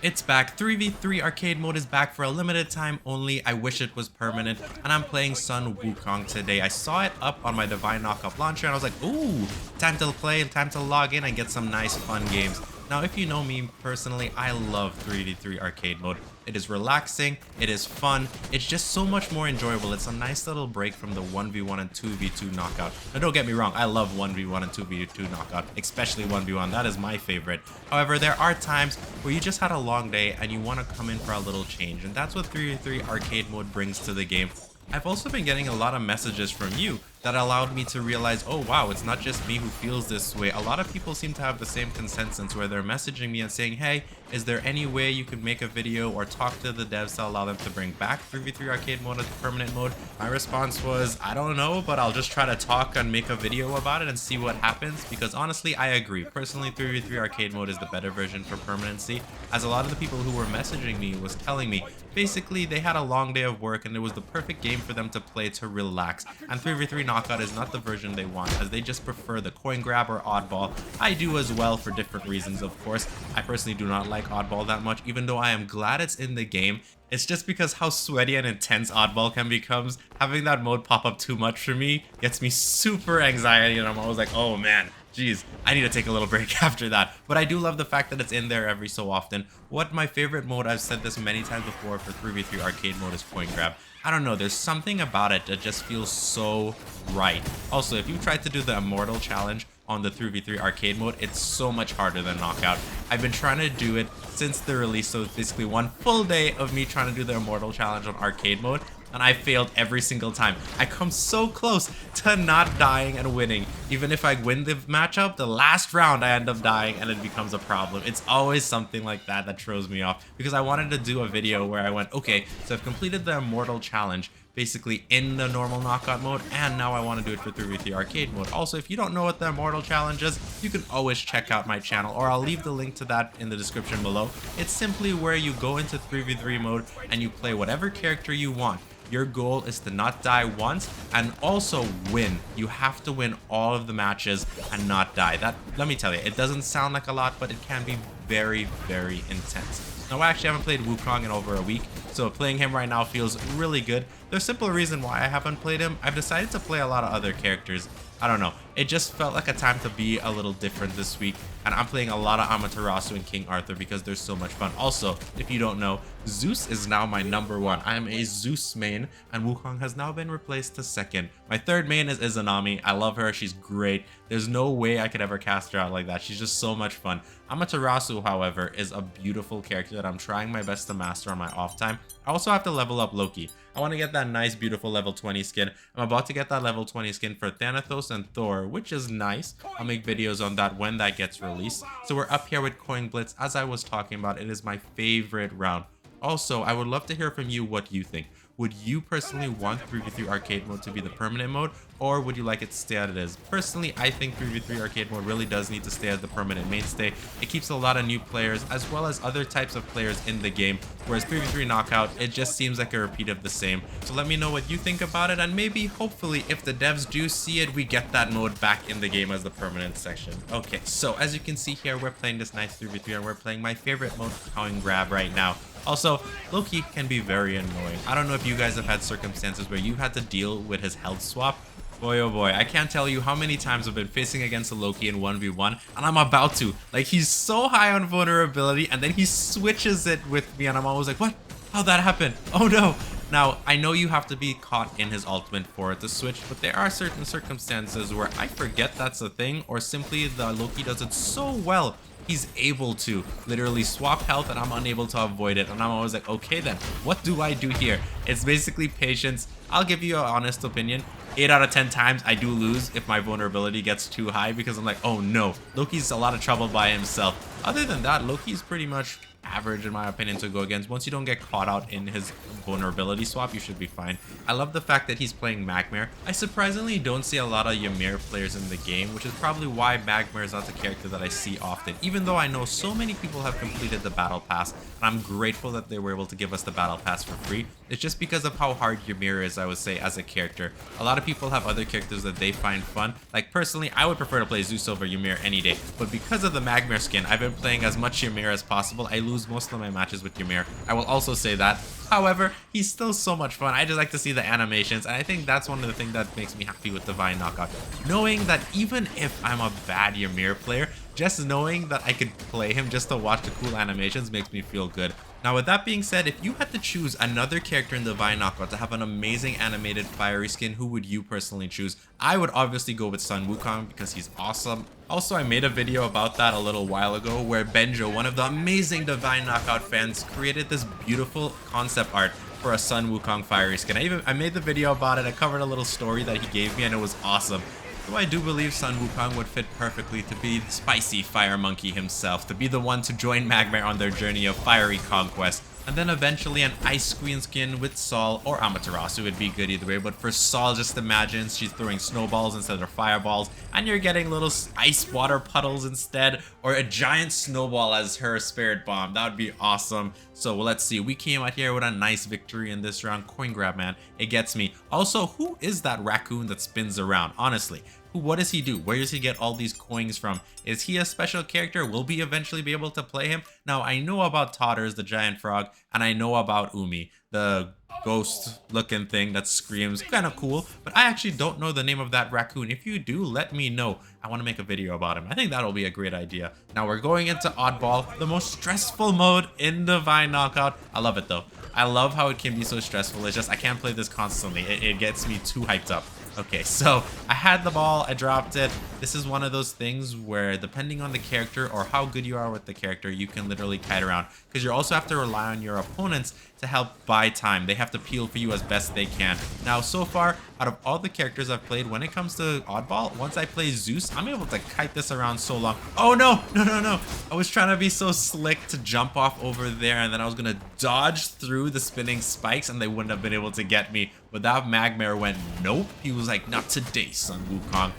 It's back. 3v3 arcade mode is back for a limited time only. I wish it was permanent. And I'm playing Sun Wukong today. I saw it up on my Divine Knockup launcher and I was like, ooh, time to play, time to log in and get some nice fun games. Now, if you know me personally, I love 3v3 arcade mode. It is relaxing, it is fun, it's just so much more enjoyable. It's a nice little break from the 1v1 and 2v2 knockout. Now don't get me wrong, I love 1v1 and 2v2 knockout, especially 1v1, that is my favorite. However, there are times where you just had a long day and you want to come in for a little change, and that's what 3v3 arcade mode brings to the game. I've also been getting a lot of messages from you that allowed me to realize, oh wow, it's not just me who feels this way. A lot of people seem to have the same consensus where they're messaging me and saying, hey, is there any way you could make a video or talk to the devs to allow them to bring back 3v3 arcade mode as permanent mode? My response was, I don't know, but I'll just try to talk and make a video about it and see what happens, because honestly, I agree. Personally, 3v3 arcade mode is the better version for permanency, as a lot of the people who were messaging me was telling me, basically, they had a long day of work and it was the perfect game for them to play to relax, and 3v3 knockout is not the version they want, as they just prefer the coin grab or oddball. I do as well for different reasons, of course. I personally do not like oddball that much, even though I am glad it's in the game. It's just because how sweaty and intense oddball can become. Having that mode pop up too much for me gets me super anxiety, and I'm always like, oh man, geez, I need to take a little break after that. But I do love the fact that it's in there every so often. What my favorite mode, I've said this many times before for 3v3 arcade mode, is coin grab. I don't know, there's something about it that just feels so right. Also, if you tried to do the Immortal challenge on the 3v3 arcade mode, it's so much harder than knockout. I've been trying to do it since the release, so it's basically one full day of me trying to do the Immortal challenge on arcade mode, and I failed every single time. I come so close to not dying and winning. Even if I win the matchup, the last round I end up dying and it becomes a problem. It's always something like that that throws me off, because I wanted to do a video where I went, okay, so I've completed the Immortal challenge, basically in the normal knockout mode, and now I want to do it for 3v3 arcade mode. Also, if you don't know what the Immortal challenge is, you can always check out my channel, or I'll leave the link to that in the description below. It's simply where you go into 3v3 mode and you play whatever character you want. Your goal is to not die once and also win. You have to win all of the matches and not die. That, let me tell you, it doesn't sound like a lot, but it can be very, very intense. Now, I actually haven't played Wukong in over a week, so playing him right now feels really good. The simple reason why I haven't played him, I've decided to play a lot of other characters. I don't know, it just felt like a time to be a little different this week, and I'm playing a lot of Amaterasu and King Arthur because they're so much fun. Also, if you don't know, Zeus is now my #1. I am a Zeus main, and Wukong has now been replaced to second. My third main is Izanami. I love her, she's great. There's no way I could ever cast her out like that. She's just so much fun. Amaterasu, however, is a beautiful character that I'm trying my best to master on my off time. I also have to level up Loki. I want to get that nice, beautiful level 20 skin. I'm about to get that level 20 skin for Thanatos and Thor, which is nice. I'll make videos on that when that gets released. So we're up here with Coinblitz. As I was talking about, it is my favorite round. Also, I would love to hear from you what you think. Would you personally want 3v3 arcade mode to be the permanent mode, or would you like it to stay as it is? Personally, I think 3v3 arcade mode really does need to stay as the permanent mainstay. It keeps a lot of new players as well as other types of players in the game, whereas 3v3 knockout, it just seems like a repeat of the same. So let me know what you think about it, and maybe, hopefully, if the devs do see it, we get that mode back in the game as the permanent section. Okay, so as you can see here, we're playing this nice 3v3, and we're playing my favorite mode, coin grab, right now. Also, Loki can be very annoying. I don't know if you guys have had circumstances where you had to deal with his health swap. Boy, oh boy, I can't tell you how many times I've been facing against a Loki in 1v1, and I'm about to. Like, he's so high on vulnerability, and then he switches it with me, and I'm always like, what? How'd that happen? Oh no! Now, I know you have to be caught in his ultimate for it to switch, but there are certain circumstances where I forget that's a thing, or simply the Loki does it so well. He's able to literally swap health and I'm unable to avoid it, and I'm always like, okay then, what do I do here? It's basically patience. I'll give you an honest opinion. 8 out of 10 times I do lose if my vulnerability gets too high, because I'm like, oh no, Loki's a lot of trouble by himself. Other than that, Loki's pretty much average in my opinion to go against. Once you don't get caught out in his vulnerability swap, you should be fine. I love the fact that he's playing Magmare. I surprisingly don't see a lot of Ymir players in the game, which is probably why Magmare is not the character that I see often, even though I know so many people have completed the battle pass, and I'm grateful that they were able to give us the battle pass for free. It's just because of how hard Ymir is, I would say, as a character. A lot of people have other characters that they find fun. Like personally, I would prefer to play Zeus over Ymir any day, but because of the Magmar skin, I've been playing as much Ymir as possible. I lose most of my matches with Ymir. I will also say that. However, he's still so much fun. I just like to see the animations, and I think that's one of the things that makes me happy with Divine Knockout. Knowing that even if I'm a bad Ymir player, just knowing that I could play him just to watch the cool animations makes me feel good. Now with that being said, if you had to choose another character in Divine Knockout to have an amazing animated fiery skin, who would you personally choose? I would obviously go with Sun Wukong because he's awesome. Also, I made a video about that a little while ago where Benjo, one of the amazing Divine Knockout fans, created this beautiful concept art for a Sun Wukong fiery skin. I made the video about it. I covered a little story that he gave me and it was awesome. So I do believe Sun Wukong would fit perfectly to be the spicy fire monkey himself, to be the one to join Magmar on their journey of fiery conquest. And then eventually an Ice Queen skin with Sol or Amaterasu would be good either way. But for Sol, just imagine she's throwing snowballs instead of fireballs, and you're getting little ice water puddles instead, or a giant snowball as her spirit bomb. That would be awesome. So let's see. We came out here with a nice victory in this round. Coin grab, man. It gets me. Also, who is that raccoon that spins around? Honestly. What does he do? Where does he get all these coins from? Is he a special character? Will we eventually be able to play him? Now, I know about Totters, the giant frog, and I know about Umi, the ghost looking thing that screams. Kind of cool, but I actually don't know the name of that raccoon. If you do, let me know. I want to make a video about him. I think that'll be a great idea. Now we're going into Oddball, the most stressful mode in Divine Knockout. I love it though. I love how it can be so stressful. It's just I can't play this constantly. It gets me too hyped up. Okay, so I had the ball, I dropped it. This is one of those things where depending on the character or how good you are with the character, you can literally kite around, because you also have to rely on your opponents to help buy time. They have to peel for you as best they can. Now, so far, out of all the characters I've played, when it comes to Oddball, once I play Zeus, I'm able to kite this around so long. Oh no, no. I was trying to be so slick to jump off over there, and then I was gonna dodge through the spinning spikes and they wouldn't have been able to get me. But that Magmar went, nope. He was like, not today, Sun Wukong.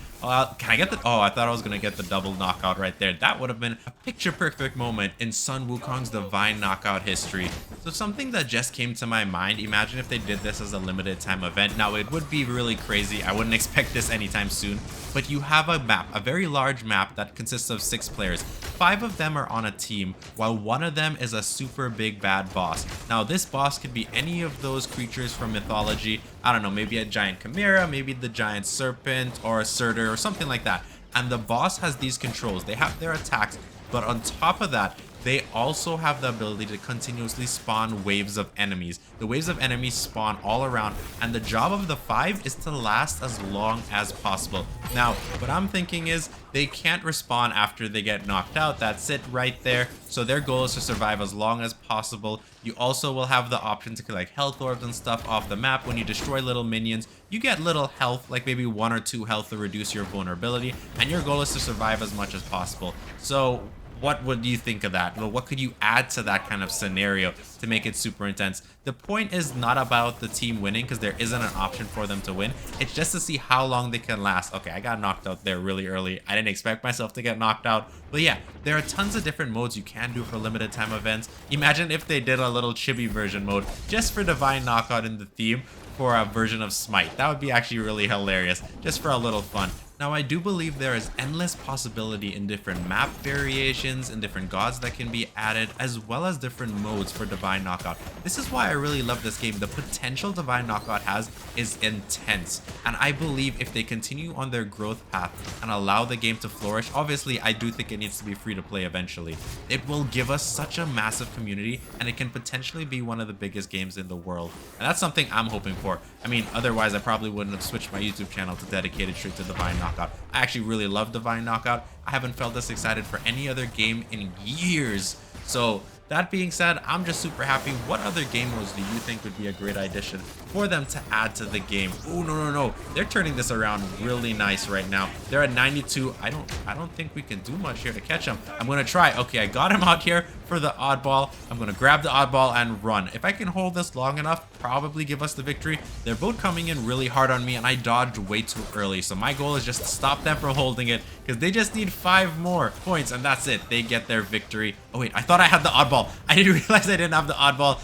Can I get the... Oh, I thought I was going to get the double knockout right there. That would have been a picture-perfect moment in Sun Wukong's Divine Knockout history. So something that just came to my mind, imagine if they did this as a limited time event. Now, it would be really crazy. I wouldn't expect this anytime soon. But you have a map, a very large map that consists of 6 players. 5 of them are on a team, while one of them is a super big bad boss. Now, this boss could be any of those creatures from mythology. I don't know, maybe a giant chimera, maybe the giant serpent, or a surtur, or something like that. And the boss has these controls. They have their attacks, but on top of that, they also have the ability to continuously spawn waves of enemies. The waves of enemies spawn all around, and the job of the 5 is to last as long as possible. Now, what I'm thinking is they can't respawn after they get knocked out. That's it right there. So their goal is to survive as long as possible. You also will have the option to collect health orbs and stuff off the map. When you destroy little minions, you get little health, like maybe 1 or 2 health to reduce your vulnerability, and your goal is to survive as much as possible. So what would you think of that? Well, what could you add to that kind of scenario to make it super intense? The point is not about the team winning, because there isn't an option for them to win. It's just to see how long they can last. Okay, I got knocked out there really early. I didn't expect myself to get knocked out. But yeah, there are tons of different modes you can do for limited time events. Imagine if they did a little chibi version mode just for Divine Knockout in the theme for a version of Smite. That would be actually really hilarious, just for a little fun. Now, I do believe there is endless possibility in different map variations and different gods that can be added, as well as different modes for Divine Knockout. This is why I really love this game. The potential Divine Knockout has is intense, and I believe if they continue on their growth path and allow the game to flourish, obviously I do think it needs to be free to play eventually, it will give us such a massive community, and it can potentially be one of the biggest games in the world. And that's something I'm hoping for. I mean, otherwise I probably wouldn't have switched my YouTube channel to dedicate it straight to Divine Knockout. I actually really love Divine Knockout. I haven't felt this excited for any other game in years. So that being said, I'm just super happy. What other game modes do you think would be a great addition for them to add to the game? Oh, no. They're turning this around really nice right now. They're at 92. I don't think we can do much here to catch them. I'm going to try. Okay, I got him out here for the oddball. I'm going to grab the oddball and run. If I can hold this long enough, probably give us the victory. They're both coming in really hard on me, and I dodged way too early. So my goal is just to stop them from holding it, because they just need 5 more points, and that's it. They get their victory. Oh, wait, I thought I had the oddball. I didn't realize I didn't have the oddball.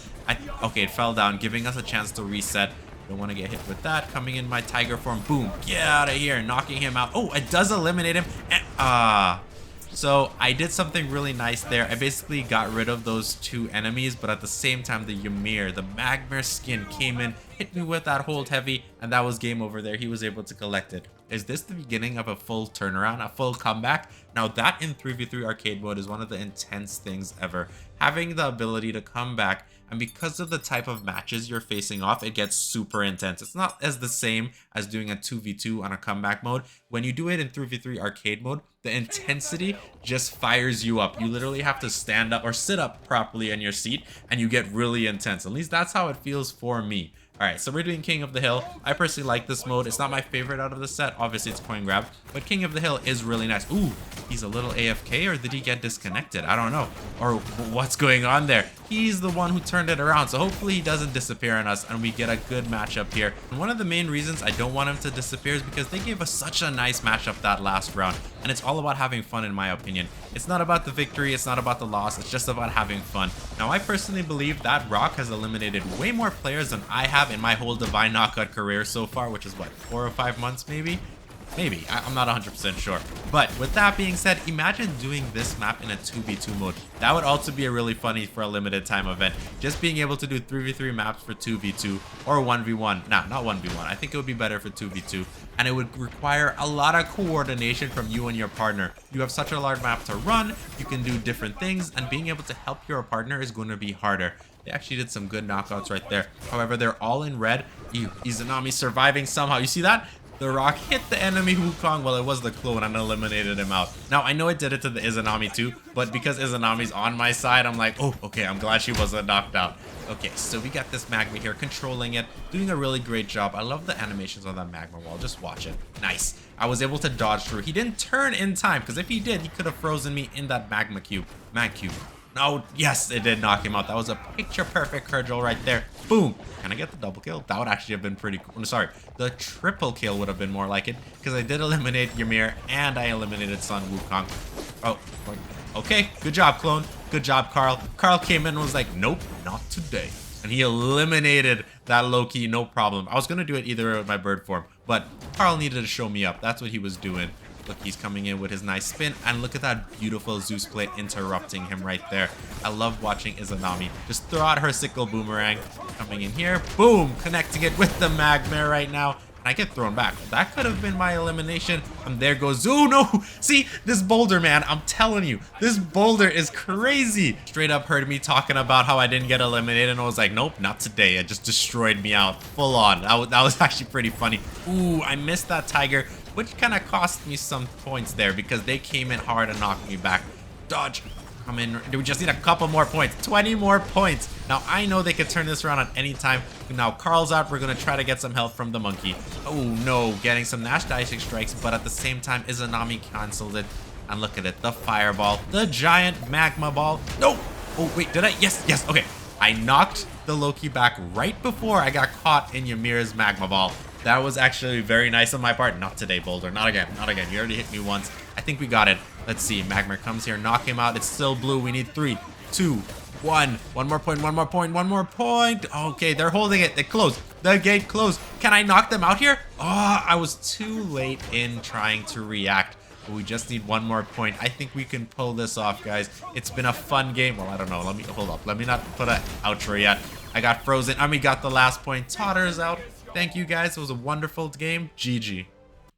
Okay, it fell down, giving us a chance to reset. Don't want to get hit with that. Coming in my tiger form. Boom. Get out of here. Knocking him out. Oh, it does eliminate him. And, so I did something really nice there. I basically got rid of those two enemies, but at the same time, the Ymir, the Magmar skin came in, hit me with that hold heavy, and that was game over there. He was able to collect it. Is this the beginning of a full turnaround, a full comeback? Now that in 3v3 arcade mode is one of the intense things ever. Having the ability to come back, and because of the type of matches you're facing off, it gets super intense. It's not as the same as doing a 2v2 on a comeback mode. When you do it in 3v3 arcade mode, the intensity just fires you up. You literally have to stand up or sit up properly in your seat, and you get really intense. At least that's how it feels for me. Alright, so we're doing King of the Hill. I personally like this mode. It's not my favorite out of the set. Obviously, it's coin grab. But King of the Hill is really nice. Ooh, he's a little AFK, or did he get disconnected? I don't know. Or what's going on there? He's the one who turned it around. So hopefully he doesn't disappear on us, and we get a good matchup here. And one of the main reasons I don't want him to disappear is because they gave us such a nice matchup that last round. And it's all about having fun, in my opinion. It's not about the victory. It's not about the loss. It's just about having fun. Now, I personally believe that Rock has eliminated way more players than I have in my whole Divine Knockout career so far, which is what, 4 or 5 months maybe? Maybe. I'm not 100% sure. But with that being said, imagine doing this map in a 2v2 mode. That would also be a really funny for a limited time event. Just being able to do 3v3 maps for 2v2 or 1v1. Nah, not 1v1. I think it would be better for 2v2. And it would require a lot of coordination from you and your partner. You have such a large map to run. You can do different things. And being able to help your partner is going to be harder. They actually did some good knockouts right there. However, they're all in red. Izanami surviving somehow. You see that? The Rock hit the enemy Wukong. Well, it was the clone and eliminated him out. Now, I know it did it to the Izanami too, but because Izanami's on my side, I'm like, oh, okay, I'm glad she wasn't knocked out. Okay, so we got this Magma here, controlling it, doing a really great job. I love the animations on that Magma wall. Just watch it. Nice. I was able to dodge through. He didn't turn in time, because if he did, he could have frozen me in that Magma cube. Mag cube. No, yes, it did knock him out. That was a picture-perfect cudgel right there. Boom. Can I get the double kill? That would actually have been pretty cool. Sorry, the triple kill would have been more like it, because I did eliminate Ymir, and I eliminated Sun Wukong. Oh, okay. Good job, clone. Good job, Carl. Carl came in and was like, nope, not today. And he eliminated that Loki, no problem. I was going to do it either with my bird form, but Carl needed to show me up. That's what he was doing. Look, he's coming in with his nice spin, and look at that beautiful Zeus play interrupting him right there. I love watching Izanami just throw out her sickle boomerang. Coming in here, boom, connecting it with the Magmar right now. And I get thrown back. That could have been my elimination. And there goes, oh no, see, this boulder, man, I'm telling you, this boulder is crazy. Straight up heard me talking about how I didn't get eliminated, and I was like, nope, not today. It just destroyed me out full on. That was actually pretty funny. Ooh, I missed that tiger, which kind of cost me some points there because they came in hard and knocked me back. Dodge. Come in. We just need a couple more points. 20 more points. Now, I know they could turn this around at any time. Now, Carl's out. We're going to try to get some help from the monkey. Oh, no. Getting some Nash Dicing strikes, but at the same time, Izanami canceled it. And look at it. The fireball. The giant magma ball. No. Oh, wait. Did I? Yes. Yes. Okay. I knocked the Loki back right before I got caught in Ymir's magma ball. That was actually very nice on my part. Not today, Boulder. Not again. Not again. You already hit me once. I think we got it. Let's see. Magmar comes here. Knock him out. It's still blue. We need 3, 2, 1. One more point. One more point. One more point. Okay, they're holding it. They closed. The gate closed. Can I knock them out here? Oh, I was too late in trying to react. But we just need one more point. I think we can pull this off, guys. It's been a fun game. Well, I don't know. Let me hold up. Let me not put an outro yet. I got frozen. We got the last point. Totter's out. Thank you, guys. It was a wonderful game. GG.